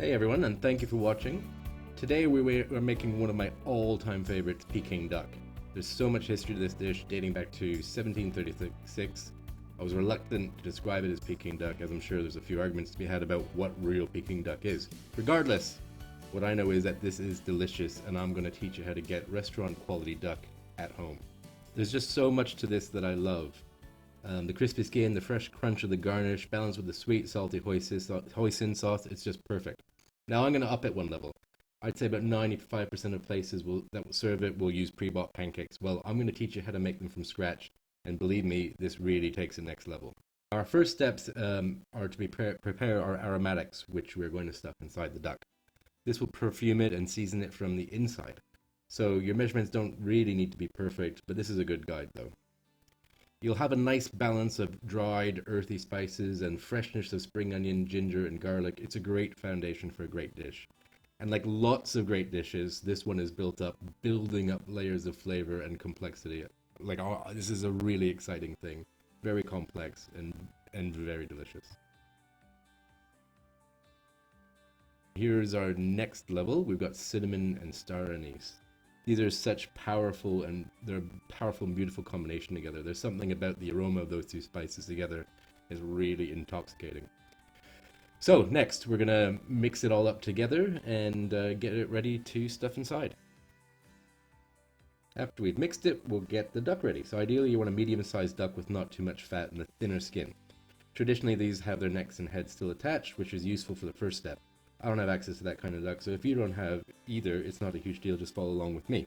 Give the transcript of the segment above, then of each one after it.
Hey everyone, and thank you for watching. Today we're making one of my all-time favorites, Peking Duck. There's so much history to this dish, dating back to 1736. I was reluctant to describe it as Peking Duck, as I'm sure there's a few arguments to be had about what real Peking Duck is. Regardless, what I know is that this is delicious, and I'm going to teach you how to get restaurant-quality duck at home. There's just so much to this that I love. The crispy skin, the fresh crunch of the garnish, balanced with the sweet, salty hoisin sauce, it's just perfect. Now I'm going to up it one level. I'd say about 95% of places that will serve it will use pre-bought pancakes. Well, I'm going to teach you how to make them from scratch, and believe me, this really takes it next level. Our first steps are to prepare our aromatics, which we're going to stuff inside the duck. This will perfume it and season it from the inside. So your measurements don't really need to be perfect, but this is a good guide though. You'll have a nice balance of dried, earthy spices and freshness of spring onion, ginger, and garlic. It's a great foundation for a great dish. And like lots of great dishes, this one is building up layers of flavor and complexity. This is a really exciting thing. Very complex and very delicious. Here's our next level. We've got cinnamon and star anise. These are such powerful and beautiful combination together. There's something about the aroma of those two spices together is really intoxicating. So next, we're gonna mix it all up together and get it ready to stuff inside. After we've mixed it, we'll get the duck ready. So ideally, you want a medium-sized duck with not too much fat and a thinner skin. Traditionally, these have their necks and heads still attached, which is useful for the first step. I don't have access to that kind of duck, so if you don't have either, it's not a huge deal, just follow along with me.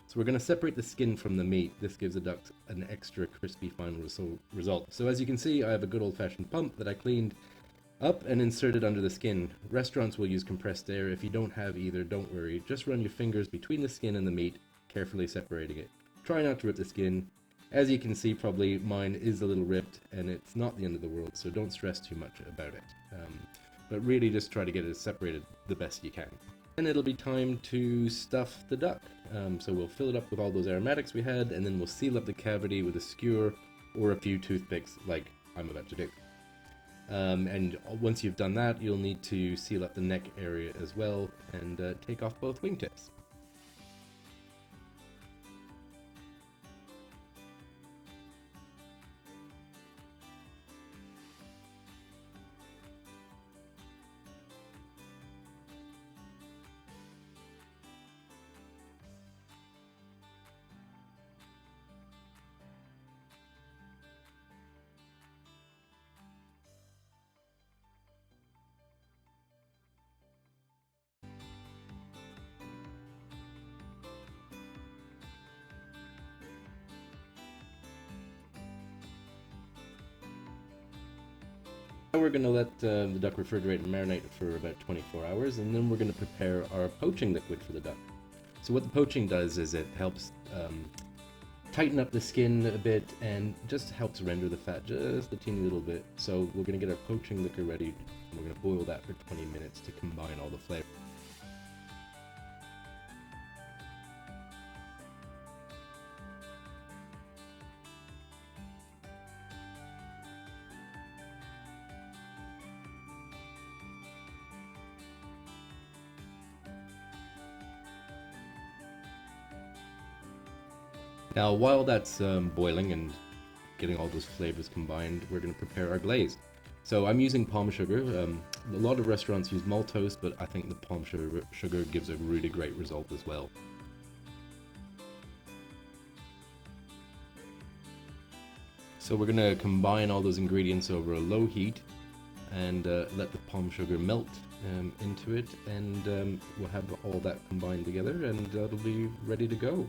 So we're going to separate the skin from the meat. This gives the duck an extra crispy final result. So as you can see, I have a good old-fashioned pump that I cleaned up and inserted under the skin. Restaurants will use compressed air. If you don't have either, don't worry. Just run your fingers between the skin and the meat, carefully separating it. Try not to rip the skin. As you can see, probably mine is a little ripped, and it's not the end of the world, so don't stress too much about it. But really just try to get it separated the best you can. And it'll be time to stuff the duck. So we'll fill it up with all those aromatics we had, and then we'll seal up the cavity with a skewer or a few toothpicks like I'm about to do. And once you've done that, you'll need to seal up the neck area as well and take off both wingtips. Now we're going to let the duck refrigerate and marinate for about 24 hours, and then we're going to prepare our poaching liquid for the duck. So what the poaching does is it helps tighten up the skin a bit and just helps render the fat just a teeny little bit. So we're going to get our poaching liquor ready, and we're going to boil that for 20 minutes to combine all the flavors. Now, while that's boiling and getting all those flavors combined, we're going to prepare our glaze. So I'm using palm sugar. A lot of restaurants use maltose, but I think the palm sugar gives a really great result as well. So we're going to combine all those ingredients over a low heat and let the palm sugar melt into it, and we'll have all that combined together, and it'll be ready to go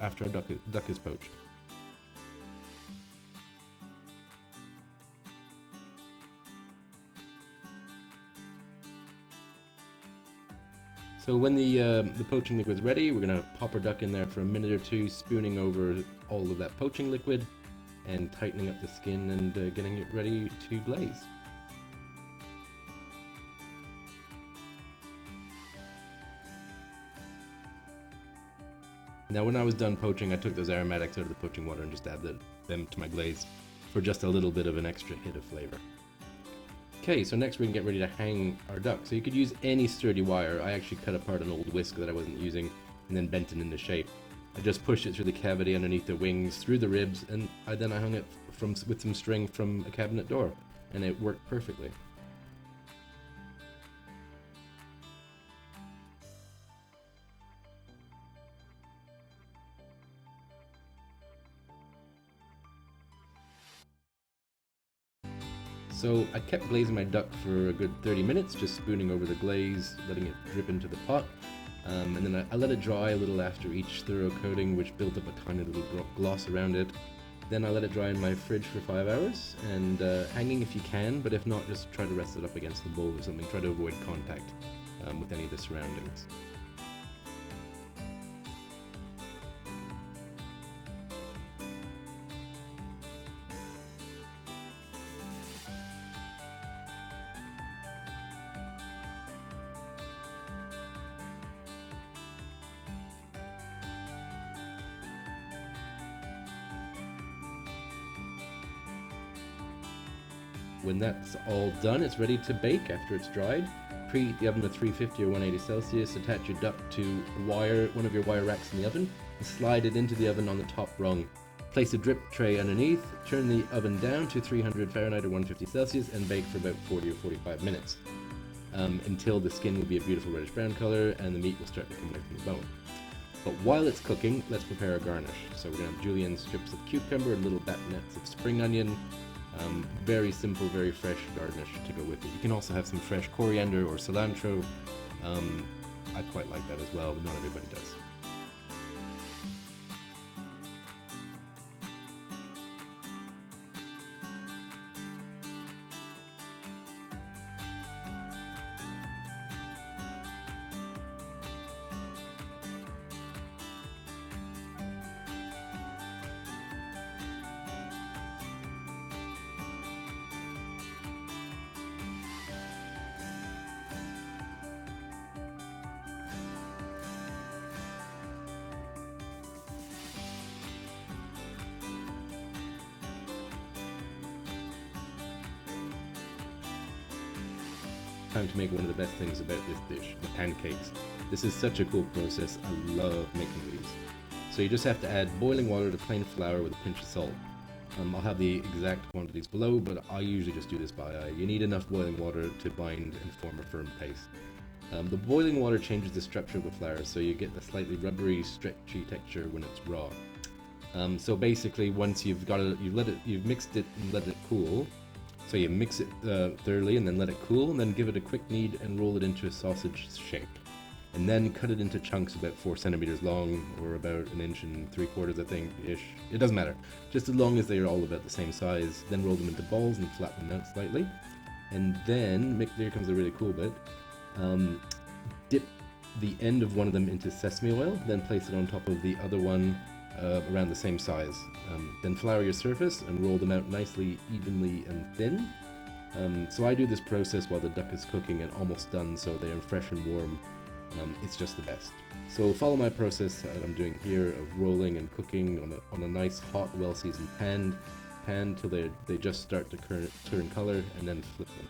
after our duck is poached. So when the poaching liquid is ready, we're going to pop our duck in there for a minute or two, spooning over all of that poaching liquid and tightening up the skin and getting it ready to glaze. Now when I was done poaching, I took those aromatics out of the poaching water and just added them to my glaze for just a little bit of an extra hit of flavor. Okay, so next we can get ready to hang our duck. So you could use any sturdy wire. I actually cut apart an old whisk that I wasn't using and then bent it into shape. I just pushed it through the cavity underneath the wings, through the ribs, and then I hung it with some string from a cabinet door, and it worked perfectly. So I kept glazing my duck for a good 30 minutes, just spooning over the glaze, letting it drip into the pot. And then I let it dry a little after each thorough coating, which built up a tiny little gloss around it. Then I let it dry in my fridge for 5 hours, and hanging if you can, but if not, just try to rest it up against the bowl or something. Try to avoid contact with any of the surroundings. When that's all done, it's ready to bake after it's dried. Preheat the oven to 350 or 180 Celsius, attach your duck to one of your wire racks in the oven, and slide it into the oven on the top rung. Place a drip tray underneath, turn the oven down to 300 Fahrenheit or 150 Celsius, and bake for about 40 or 45 minutes, until the skin will be a beautiful reddish brown color and the meat will start to come away from the bone. But while it's cooking, let's prepare a garnish. So we're going to have julienne strips of cucumber and little batelets of spring onion. Very simple, very fresh garnish to go with it. You can also have some fresh coriander or cilantro. I quite like that as well, but not everybody does. Time to make one of the best things about this dish, the pancakes. This is such a cool process. I love making these. So you just have to add boiling water to plain flour with a pinch of salt. I'll have the exact quantities below, but I usually just do this by eye. You need enough boiling water to bind and form a firm paste. The boiling water changes the structure of the flour, so you get the slightly rubbery, stretchy texture when it's raw. So basically, once you've mixed it and let it cool. So you mix it thoroughly and then let it cool, and then give it a quick knead and roll it into a sausage shape. And then cut it into chunks about 4 centimeters long, or about 1 3/4 inches, I think, ish. It doesn't matter. Just as long as they're all about the same size. Then roll them into balls and flatten them out slightly. And then, here comes the really cool bit. Dip the end of one of them into sesame oil, then place it on top of the other one around the same size. Then flour your surface and roll them out nicely, evenly and thin. So I do this process while the duck is cooking and almost done, so they are fresh and warm. It's just the best. So follow my process that I'm doing here of rolling and cooking on a nice hot, well-seasoned pan till they just start to turn color, and then flip them.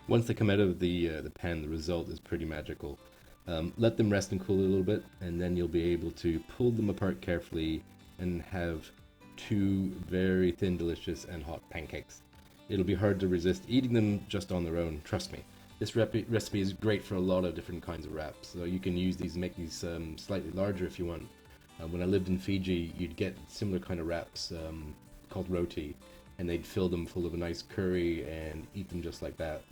Once they come out of the pan, the result is pretty magical. Let them rest and cool a little bit, and then you'll be able to pull them apart carefully and have two very thin, delicious, and hot pancakes. It'll be hard to resist eating them just on their own, trust me. This recipe is great for a lot of different kinds of wraps, so you can use these, make these slightly larger if you want. When I lived in Fiji, you'd get similar kind of wraps called roti, and they'd fill them full of a nice curry and eat them just like that,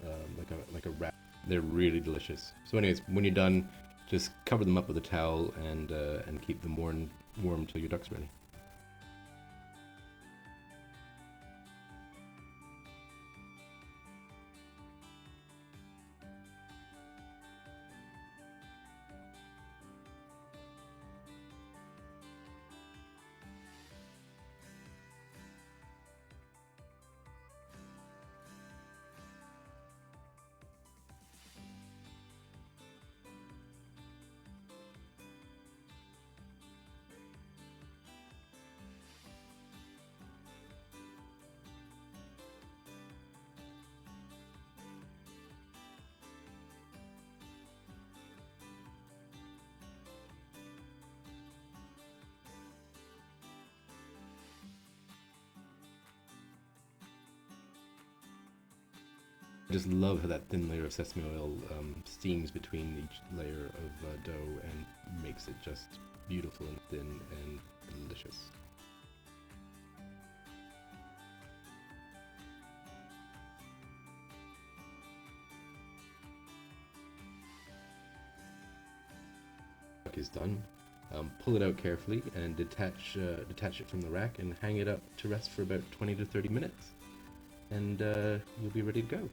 like a wrap. They're really delicious. So anyways, when you're done, just cover them up with a towel and keep them warm till your duck's ready. I just love how that thin layer of sesame oil steams between each layer of dough and makes it just beautiful and thin and delicious. Duck is done. Pull it out carefully and detach it from the rack and hang it up to rest for about 20 to 30 minutes, and you'll be ready to go.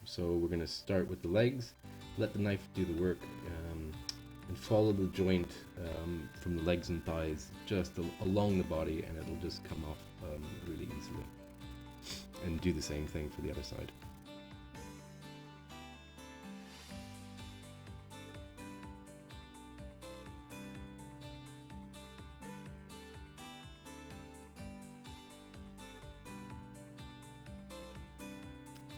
So we're going to start with the legs, let the knife do the work, and follow the joint from the legs and thighs just along the body, and it'll just come off really easily. And do the same thing for the other side.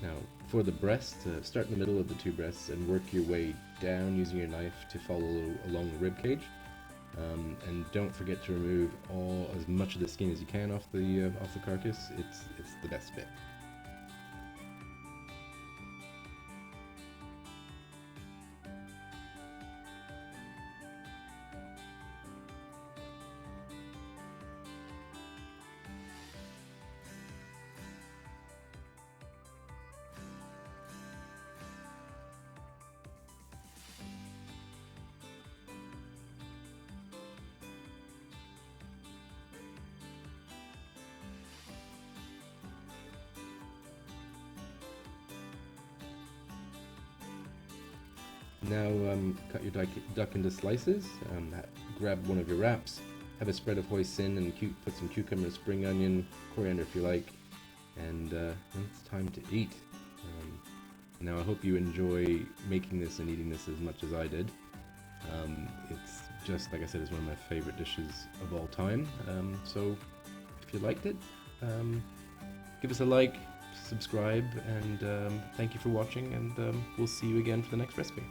Now, for the breast, start in the middle of the two breasts and work your way down using your knife to follow along the rib cage. And don't forget to remove as much of the skin as you can off the carcass. It's the best bit. Now cut your duck into slices, grab one of your wraps, have a spread of hoisin and put some cucumber, spring onion, coriander if you like, and it's time to eat. Now I hope you enjoy making this and eating this as much as I did. It's just, like I said, it's one of my favorite dishes of all time, so if you liked it, give us a like, subscribe, and thank you for watching, and we'll see you again for the next recipe.